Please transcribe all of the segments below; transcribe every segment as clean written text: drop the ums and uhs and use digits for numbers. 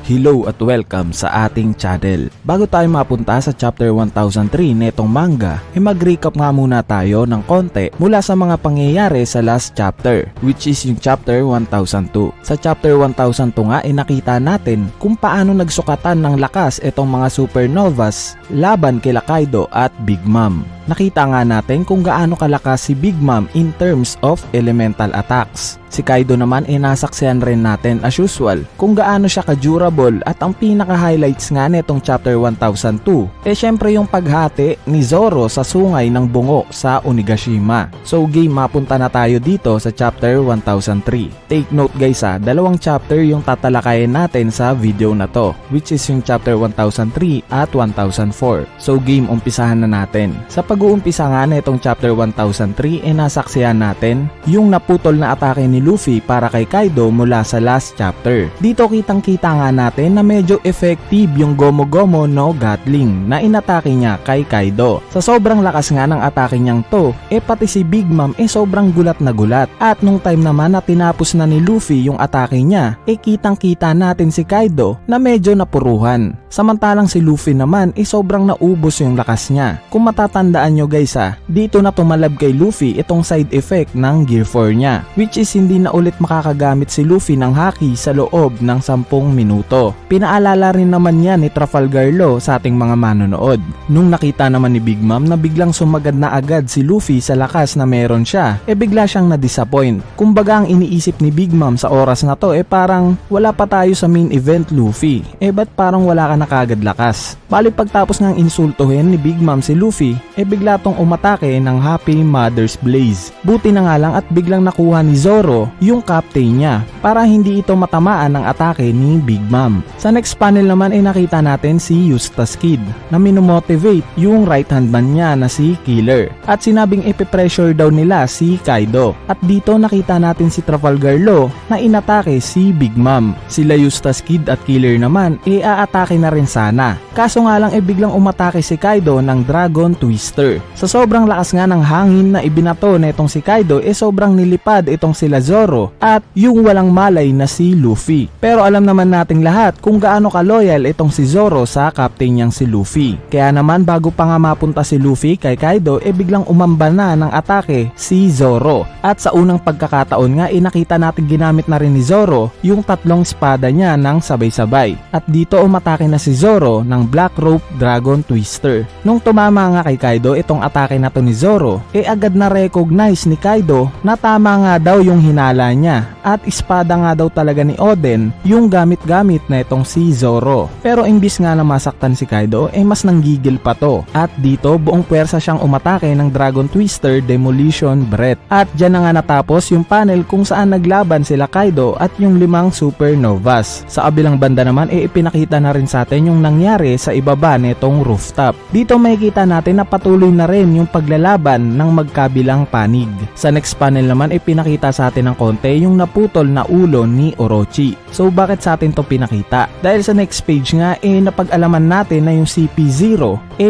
Hello at welcome sa ating channel. Bago tayo mapunta sa chapter 1003 netong manga, mag-recap nga muna tayo ng konti mula sa mga pangyayari sa last chapter, which is yung chapter 1002. Sa chapter 1002 nga nakita natin kung paano nagsukatan ng lakas itong mga supernovas laban kila Kaido at Big Mom. Nakita nga natin kung gaano kalakas si Big Mom in terms of elemental attacks. Si Kaido naman nasaksihan rin natin as usual kung gaano siya ka-durable, at ang pinaka-highlights nga nitong chapter 1002 syempre yung paghati ni Zoro sa sungay ng bungo sa Onigashima. So game, mapunta na tayo dito sa chapter 1003. Take note guys, dalawang chapter yung tatalakayin natin sa video na to, which is yung chapter 1003 at 1004. So game, umpisahan na natin. Sa pag-uumpisa nga nitong chapter 1003 nasaksihan natin yung naputol na atake ni Luffy para kay Kaido mula sa last chapter. Dito kitang kita nga natin na medyo effective yung Gomu Gomu no Gatling na inatake niya kay Kaido. Sa sobrang lakas nga ng atake niyang to, pati si Big Mom sobrang gulat na gulat. At nung time naman na tinapos na ni Luffy yung atake niya, kitang kita natin si Kaido na medyo napuruhan. Samantalang si Luffy naman sobrang naubos yung lakas niya. Kung matatandaan nyo guys, dito na tumalab kay Luffy itong side effect ng Gear 4 niya, which is hindi na ulit makakagamit si Luffy ng haki sa loob ng 10 minuto. Pinaalala rin naman yan ni Trafalgar Law sa ating mga manonood. Nung nakita naman ni Big Mom na biglang sumagad na agad si Luffy sa lakas na meron siya, bigla siyang na-disappoint. Kumbaga ang iniisip ni Big Mom sa oras na to parang wala pa tayo sa main event Luffy, ba't parang wala ka na kagad lakas? Bali pagtapos ngang insultuhin ni Big Mom si Luffy, bigla tong umatake ng Happy Mother's Blaze. Buti na nga lang at biglang nakuha ni Zoro yung captain niya para hindi ito matamaan ng atake ni Big Mom. Sa next panel naman nakita natin si Eustace Kid na minomotivate yung right hand man niya na si Killer, at sinabing ipipressure daw nila si Kaido. At dito nakita natin si Trafalgar Law na inatake si Big Mom. Sila Eustace Kid at Killer naman aatake na rin sana, kaso nga lang biglang umatake si Kaido ng Dragon Twister. Sa sobrang lakas nga ng hangin na ibinato na itong si Kaido sobrang nilipad itong sila Zoro at yung walang malay na si Luffy. Pero alam naman nating lahat kung gaano ka-loyal itong si Zoro sa captain niyang si Luffy. Kaya naman bago pa nga mapunta si Luffy kay Kaido biglang umamba na ng atake si Zoro. At sa unang pagkakataon nga nakita natin ginamit na rin ni Zoro yung tatlong espada niya ng sabay-sabay. At dito umatake na si Zoro ng Black Rope Dragon Twister. Nung tumama nga kay Kaido itong atake na to ni Zoro, agad na recognize ni Kaido na tama nga daw yung hinala niya at espada nga daw talaga ni Oden yung gamit-gamit na itong si Zoro. Pero imbis nga na masaktan si Kaido mas nanggigil pa to, at dito buong puwersa siyang umatake ng Dragon Twister Demolition Breath. At dyan na nga natapos yung panel kung saan naglaban sila Kaido at yung 5 supernovas. Sa kabilang banda naman ipinakita na rin sa atin yung nangyari sa ibaba nitong rooftop. Dito makikita natin na patuloy na rin yung paglalaban ng magkabilang panig. Sa next panel naman pinakita sa atin ng konti yung naputol na ulo ni Orochi. So bakit sa atin to pinakita? Dahil sa next page nga napag-alaman natin na yung CP0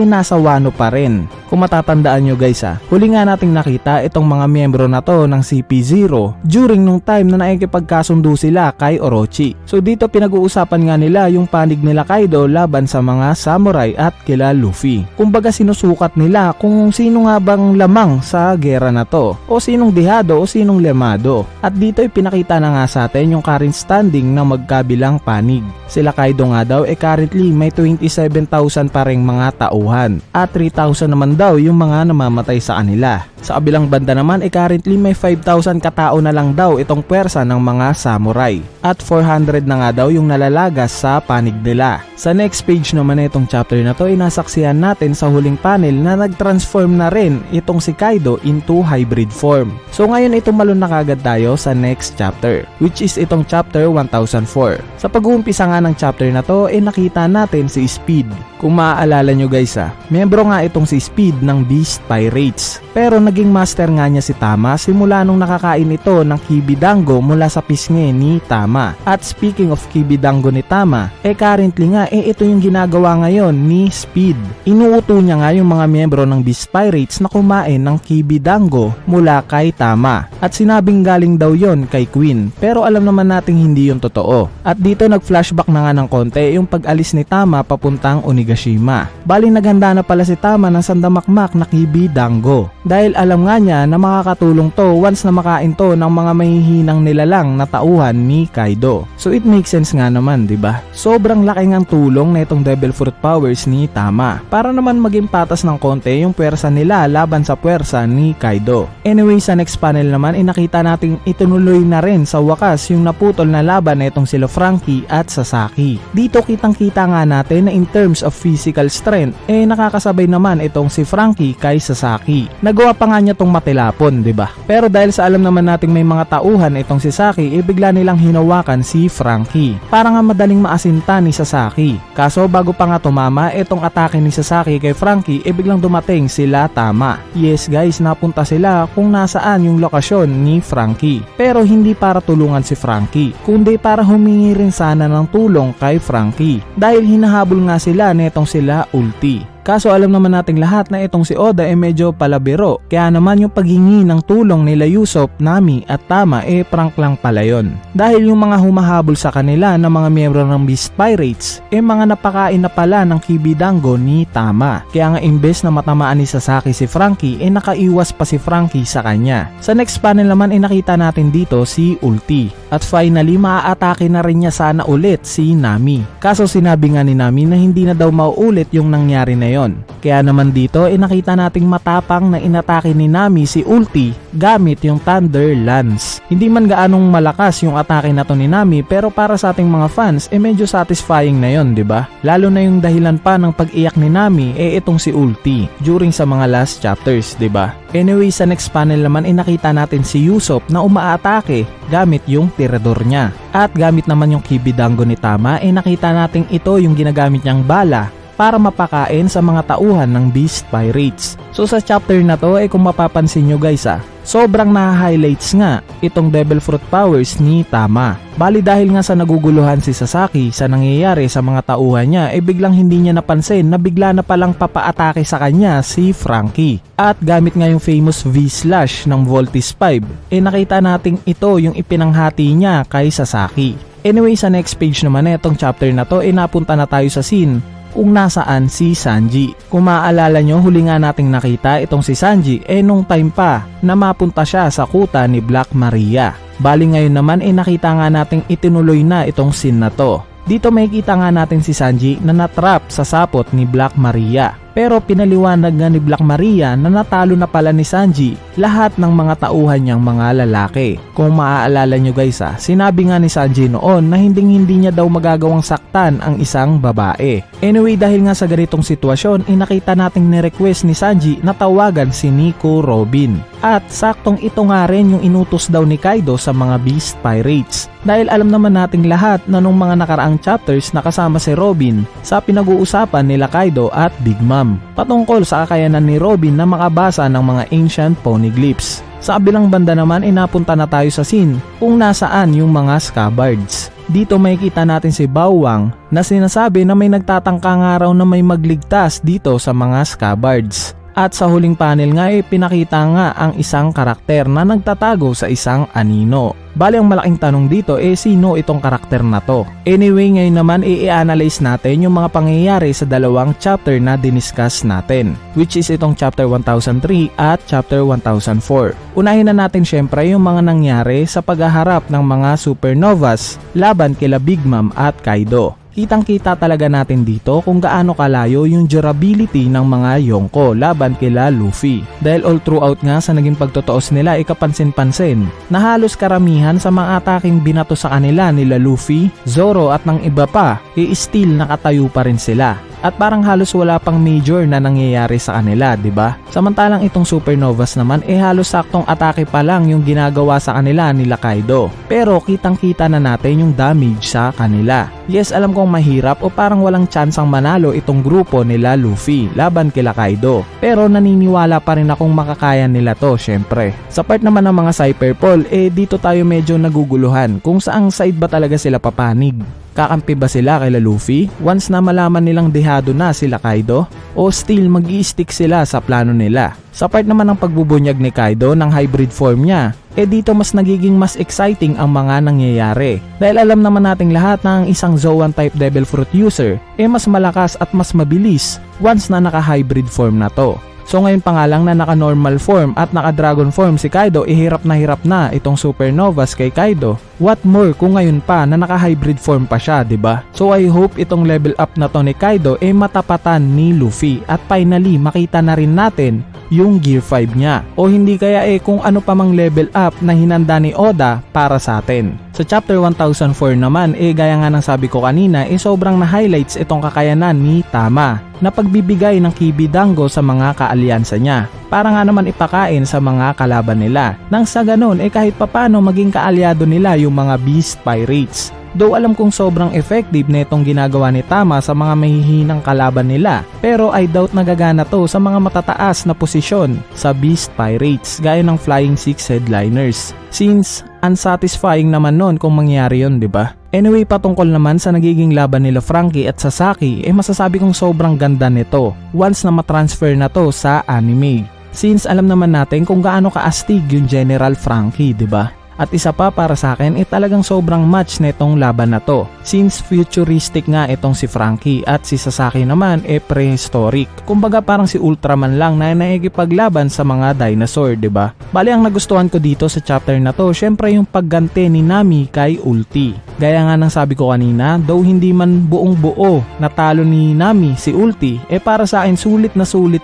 nasa Wano pa rin. Kung matatandaan nyo guys, huli nga nating nakita itong mga miyembro na to ng CP0 during nung time na nakikipagkasundo sila kay Orochi. So dito pinag-uusapan nga nila yung panig nila Kaido laban sa mga samurai at kila Luffy. Kumbaga sinusukat nila kung sino nga bang lamang sa gera na to, o sinong dihado o sinong lemado. At dito pinakita na nga sa atin yung current standing ng magkabilang panig. Sila Kaido nga daw currently may 27,000 pa ring mga tauhan, at 3,000 naman daw yung mga namamatay sa kanila. Sa kabilang banda naman currently may 5,000 katao na lang daw itong puwersa ng mga samurai, at 400 na nga daw yung nalalagas sa panig nila. Sa next page naman itong chapter na to nasaksihan natin sa huling panel na nag-transform na rin itong si Kaido into hybrid form. So ngayon tumalon na kagad tayo sa next chapter, which is itong chapter 1004. Sa pag-uumpisa nga ng chapter na to nakita natin si Speed Kung maaalala nyo guys miyembro nga itong si Speed ng Beast Pirates. Pero naging master nga niya si Tama simula nung nakakain ito ng kibidango mula sa pisngi ni Tama. At speaking of kibidango ni Tama, currently nga ito yung ginagawa ngayon ni Speed. Inuuto niya nga yung mga miyembro ng Beast Pirates na kumain ng kibidango mula kay Tama. At sinabing galing daw yon kay Queen, pero alam naman nating hindi yun totoo. At dito nag-flashback na nga ng konti yung pag-alis ni Tama papuntang Onigashima. Bali naghanda na pala si Tama ng sandamakmak na kibidango. Dahil alam nga niya na makakatulong to once na makain to ng mga mahihinang nilalang na tauhan ni Kaido. So it makes sense nga naman, 'di ba? Sobrang laki ng tulong na itong Devil Fruit powers ni Tama para naman maging patas ng konti yung puwersa nila laban sa puwersa ni Kaido. Anyway, sa next panel naman nakita nating itunuloy na rin sa wakas yung naputol na laban na itong sila Franky at Sasaki. Dito kitang-kita nga natin na in terms of physical strength nakakasabay naman itong si Franky kay Sasaki. Nagawa pa nga niya tong matilapon, 'di ba? Pero dahil sa alam naman nating may mga tauhan itong si Sasaki, bigla nilang hinawakan si Franky. Para nga madaling maasinta ni Sasaki. Kaso bago pa nga tumama itong atake ni Sasaki kay Franky, biglang dumating sila Tama. Yes guys, napunta sila kung nasaan yung lokasyon ni Franky. Pero hindi para tulungan si Franky, kundi para humingi rin sana ng tulong kay Franky. Dahil hinahabol nga sila netong sila Ulti. Kaso alam naman nating lahat na itong si Oda medyo palabiro. Kaya naman yung paghingi ng tulong nila Usopp, Nami at Tama prank lang pala yun. Dahil yung mga humahabol sa kanila na mga miyembro ng Beast Pirates mga napakain na pala ng kibidango ni Tama. Kaya nga imbes na matamaan ni Sasaki si Franky nakaiwas pa si Franky sa kanya. Sa next panel naman nakita natin dito si Ulti. At finally maaatake na rin niya sana ulit si Nami. Kaso sinabi nga ni Nami na hindi na daw mauulit yung nangyari na yun. Kaya naman dito nakita nating matapang na inatake ni Nami si Ulti gamit yung Thunder Lance. Hindi man gaanong malakas yung atake na to ni Nami, pero para sa ating mga fans medyo satisfying na yon, 'di ba? Lalo na yung dahilan pa ng pag-iyak ni Nami itong si Ulti during sa mga last chapters, 'di ba? Anyway, sa next panel naman nakita natin si Usopp na umaatake gamit yung tirador niya. At gamit naman yung kibidango ni Tama nakita nating ito yung ginagamit niyang bala para mapakain sa mga tauhan ng Beast Pirates. So sa chapter na to kung mapapansin nyo guys sobrang na-highlights nga itong Devil Fruit powers ni Tama. Bali dahil nga sa naguguluhan si Sasaki sa nangyayari sa mga tauhan niya biglang hindi niya napansin na bigla na palang papaatake sa kanya si Franky. At gamit nga yung famous V-Slash ng Voltis 5 nakita nating ito yung ipinanghati niya kay Sasaki. Anyway, sa next page naman itong chapter na to napunta na tayo sa scene kung nasaan si Sanji. Kung maaalala nyo, huli nga nating nakita itong si Sanji nung time pa na mapunta siya sa kuta ni Black Maria. Bali ngayon naman nakita nga nating itinuloy na itong scene na to. Dito makikita nga natin si Sanji na natrap sa sapot ni Black Maria. Pero pinaliwanag nga ni Black Maria na natalo na pala ni Sanji lahat ng mga tauhan niyang mga lalaki. Kung maaalala nyo guys sinabi nga ni Sanji noon na hindi niya daw magagawang saktan ang isang babae. Anyway, dahil nga sa ganitong sitwasyon nakita nating ni-request ni Sanji na tawagan si Nico Robin. At saktong ito nga rin yung inutos daw ni Kaido sa mga Beast Pirates. Dahil alam naman nating lahat na nung mga nakaraang chapters nakasama si Robin sa pinag-uusapan nila Kaido at Big Mom patungkol sa kakayanan ni Robin na makabasa ng mga ancient poneglyphs. Sa kabilang banda naman napunta na tayo sa scene kung nasaan yung mga scabards. Dito makikita natin si Bawang na sinasabi na may nagtatangka nga raw na may magligtas dito sa mga scabards. At sa huling panel nga pinakita nga ang isang karakter na nagtatago sa isang anino. Bali ang malaking tanong dito sino itong karakter na to? Anyway, ngayon naman i-analyze natin yung mga pangyayari sa dalawang chapter na diniscuss natin, which is itong chapter 1003 at chapter 1004. Unahin na natin syempre yung mga nangyari sa paghaharap ng mga supernovas laban kila Big Mom at Kaido. Kitang-kita talaga natin dito kung gaano kalayo yung durability ng mga Yonko laban kila Luffy. Dahil all throughout nga sa naging pagtotoos nila ikapansin-pansin na halos karamihan sa mga ataking binato sa kanila nila Luffy, Zoro at ng iba pa still nakatayo pa rin sila. at parang halos wala pang major na nangyayari sa kanila, 'di ba? Samantalang itong supernovas naman halos saktong atake pa lang yung ginagawa sa kanila nila Kaido. Pero kitang-kita na natin yung damage sa kanila. Yes, alam kong mahirap o parang walang tsansang manalo itong grupo nila Luffy laban kila Kaido. Pero naniniwala pa rin akong makakaya nila to, syempre. Sa part naman ng mga Cyberpol, dito tayo medyo naguguluhan kung saang side ba talaga sila papanig. Kakampi ba sila kay Luffy once na malaman nilang dehado na sila Kaido? O still mag-i-stick sila sa plano nila? Sa part naman ng pagbubunyag ni Kaido ng hybrid form niya, dito mas nagiging mas exciting ang mga nangyayari. Dahil alam naman nating lahat na ang isang Zoan type Devil Fruit user mas malakas at mas mabilis once na naka-hybrid form na to. So ngayon pa nga lang na naka-normal form at naka-dragon form si Kaido, hirap na itong supernovas kay Kaido. What more kung ngayon pa na naka-hybrid form pa siya, 'di ba? So I hope itong level up na to ni Kaido matapatan ni Luffy at finally makita na rin natin yung Gear 5 niya. O hindi kaya kung ano pa mang level up na hinanda ni Oda para sa atin. Sa chapter 1004 naman gaya nga ng sabi ko kanina sobrang na-highlights itong kakayanan ni Tama na pagbibigay ng Kibidango sa mga kaalyansa niya para nga naman ipakain sa mga kalaban nila. Nang sa ganun kahit papano maging kaalyado nila yung mga Beast Pirates. Though alam kong sobrang effective na itong ginagawa ni Tama sa mga mahihinang kalaban nila, pero I doubt nagagana to sa mga matataas na posisyon sa Beast Pirates gaya ng Flying Six Headliners. Since unsatisfying naman nun kung mangyari yun, 'di ba? Anyway, patungkol naman sa nagiging laban nila Franky at Sasaki, masasabi kong sobrang ganda nito once na matransfer na to sa anime. Since alam naman natin kung gaano kaastig yung General Franky, 'di ba? At isa pa para sa akin talagang sobrang match na itong laban na to. Since futuristic nga itong si Franky at si Sasaki naman prehistoric. Kumbaga parang si Ultraman lang na naikipaglaban sa mga dinosaur, 'di ba? Bali ang nagustuhan ko dito sa chapter na to, syempre yung pagganti ni Nami kay Ulti. Gaya nga ng sabi ko kanina, though hindi man buong buo natalo ni Nami si Ulti, para sa akin sulit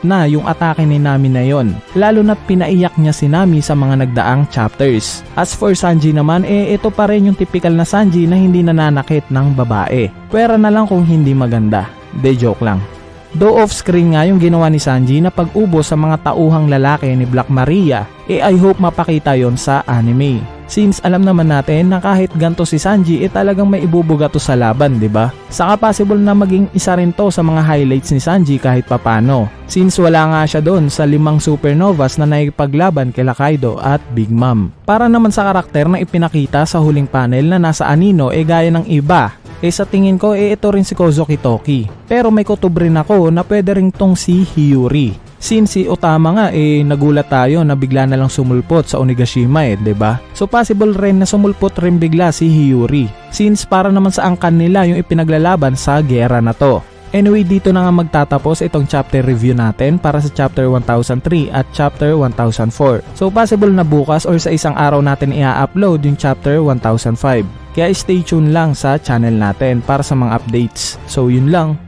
na yung atake ni Nami na yon. Lalo na't pinaiyak niya si Nami sa mga nagdaang chapters. As for Sanji naman, ito pa rin yung typical na Sanji na hindi nananakit ng babae. Pwera na lang kung hindi maganda. De joke lang. Though off-screen nga yung ginawa ni Sanji na pag-ubo sa mga tauhang lalaki ni Black Maria, I hope mapakita yon sa anime. Since alam naman natin na kahit ganto si Sanji talagang may ibubuga to sa laban, 'di ba? Saka possible na maging isa rin to sa mga highlights ni Sanji kahit papano. Since wala nga siya doon sa 5 supernovas na nakikipaglaban kila Kaido at Big Mom. Para naman sa karakter na ipinakita sa huling panel na nasa anino gaya ng iba. Sa tingin ko ito rin si Kozuki Toki. Pero may kutob rin ako na pwede rin tong si Hiyori. Since si Otama nga nagulat tayo na bigla na lang sumulpot sa Onigashima 'di ba? So possible rin na sumulpot rin bigla si Hiyori. Since para naman sa angkan nila yung ipinaglalaban sa giyera na to. Anyway, dito na nga magtatapos itong chapter review natin para sa chapter 1003 at chapter 1004. So possible na bukas or sa isang araw natin i-upload yung chapter 1005. Kaya stay tuned lang sa channel natin para sa mga updates. So yun lang.